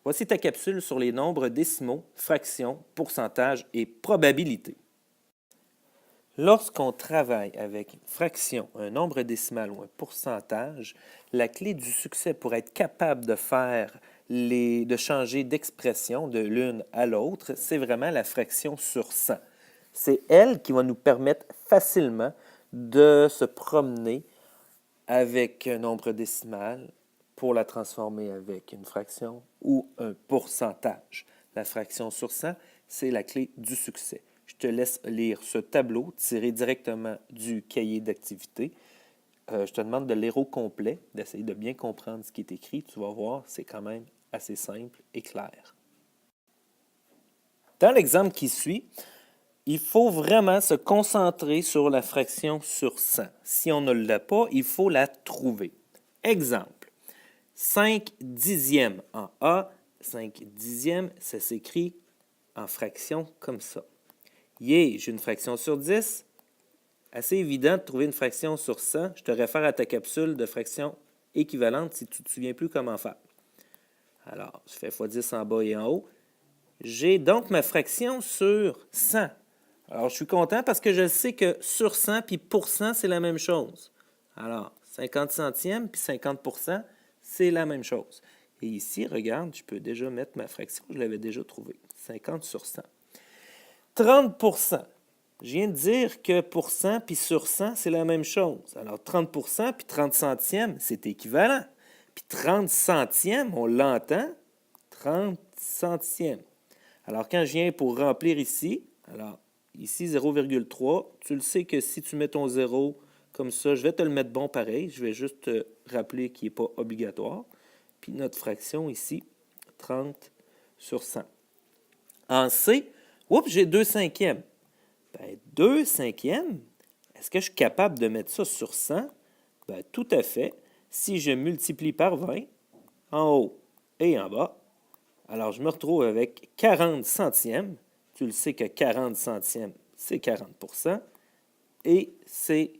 Voici ta capsule sur les nombres décimaux, fractions, pourcentages et probabilités. Lorsqu'on travaille avec une fraction, un nombre décimal ou un pourcentage, la clé du succès pour être capable de changer d'expression de l'une à l'autre, c'est vraiment la fraction sur 100. C'est elle qui va nous permettre facilement de se promener avec un nombre décimal pour la transformer avec une fraction ou un pourcentage. La fraction sur 100, c'est la clé du succès. Je te laisse lire ce tableau tiré directement du cahier d'activité. Je te demande de le lire au complet, d'essayer de bien comprendre ce qui est écrit. Tu vas voir, c'est quand même assez simple et clair. Dans l'exemple qui suit, il faut vraiment se concentrer sur la fraction sur 100. Si on ne l'a pas, il faut la trouver. Exemple, 5 dixièmes en A, 5 dixièmes, ça s'écrit en fraction comme ça. Yeah, j'ai une fraction sur 10. Assez évident de trouver une fraction sur 100. Je te réfère à ta capsule de fraction équivalente si tu ne te souviens plus comment faire. Alors, je fais x 10 en bas et en haut. J'ai donc ma fraction sur 100. Alors, je suis content parce que je sais que sur 100 puis pour cent, c'est la même chose. Alors, 50 centièmes puis 50%, c'est la même chose. Et ici, regarde, je peux déjà mettre ma fraction, je l'avais déjà trouvée. 50 sur 100. 30%. Je viens de dire que pour cent puis sur 100, c'est la même chose. Alors, 30% puis 30 centièmes, c'est équivalent. Puis 30 centièmes, on l'entend, 30 centièmes. Alors, quand je viens pour remplir ici, alors, ici 0,3, tu le sais que si tu mets ton 0 comme ça, je vais te le mettre bon pareil. Je vais juste te rappeler qu'il n'est pas obligatoire. Puis notre fraction ici, 30 sur 100. En C, oups, j'ai 2 cinquièmes. Bien, 2 cinquièmes, est-ce que je suis capable de mettre ça sur 100? Bien, tout à fait. Si je multiplie par 20, en haut et en bas, alors je me retrouve avec 40 centièmes. Tu le sais que 40 centièmes, c'est 40%. Et c'est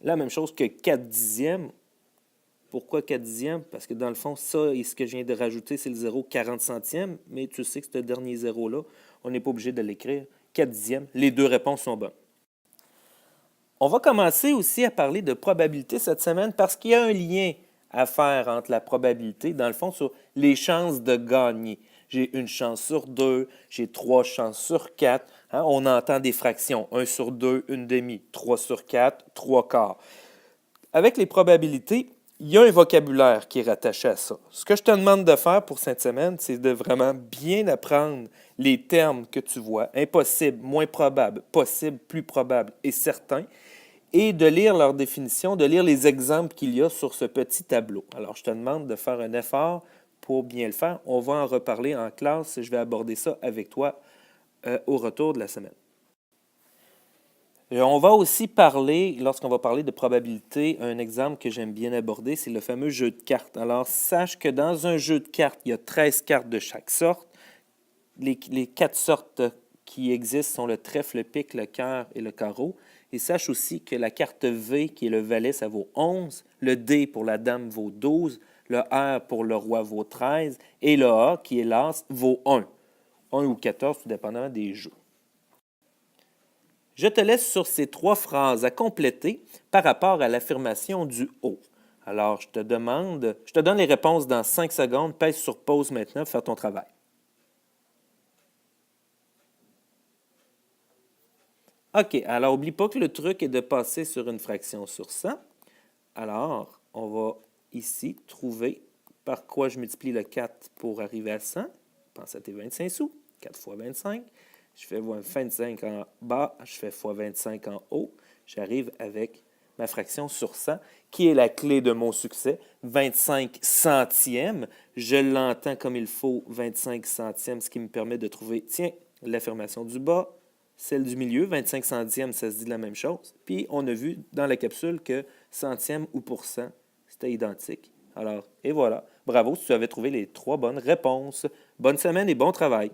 la même chose que 4 dixièmes. Pourquoi 4 dixièmes? Parce que dans le fond, ça et ce que je viens de rajouter, c'est le 0 40 centièmes. Mais tu sais que ce dernier zéro-là, on n'est pas obligé de l'écrire. 4 dixièmes, les deux réponses sont bonnes. On va commencer aussi à parler de probabilité cette semaine parce qu'il y a un lien à faire entre la probabilité, dans le fond, sur les chances de gagner. J'ai une chance sur 2, j'ai 3 chances sur 4. Hein? On entend des fractions, 1 sur 2, une demi, 3 sur 4, 3 quarts. Avec les probabilités, il y a un vocabulaire qui est rattaché à ça. Ce que je te demande de faire pour cette semaine, c'est de vraiment bien apprendre les termes que tu vois, impossible, moins probable, possible, plus probable et certain, et de lire leur définition, de lire les exemples qu'il y a sur ce petit tableau. Alors, je te demande de faire un effort pour bien le faire. On va en reparler en classe. Je vais aborder ça avec toi au retour de la semaine. Et on va aussi parler, lorsqu'on va parler de probabilité, un exemple que j'aime bien aborder, c'est le fameux jeu de cartes. Alors, sache que dans un jeu de cartes, il y a 13 cartes de chaque sorte. Les 4 sortes qui existent sont le trèfle, le pique, le cœur et le carreau. Et sache aussi que la carte V, qui est le valet, ça vaut 11. Le D pour la dame vaut 12. Le R pour le roi vaut 13. Et le A, qui est l'as, vaut 1. 1 ou 14, tout dépendamment des jeux. Je te laisse sur ces 3 phrases à compléter par rapport à l'affirmation du haut. Alors, je te donne les réponses dans 5 secondes. Pèse sur pause maintenant pour faire ton travail. OK, alors n'oublie pas que le truc est de passer sur une fraction sur 100. Alors, on va ici trouver par quoi je multiplie le 4 pour arriver à 100. Pense à tes 25 sous. 4 fois 25. Je fais 25 en bas, je fais x 25 en haut. J'arrive avec ma fraction sur 100, qui est la clé de mon succès. 25 centièmes. Je l'entends comme il faut, 25 centièmes, ce qui me permet de trouver, tiens, l'affirmation du bas, celle du milieu, 25 centièmes, ça se dit la même chose. Puis, on a vu dans la capsule que centième ou pourcent, c'était identique. Alors, et voilà. Bravo si tu avais trouvé les 3 bonnes réponses. Bonne semaine et bon travail.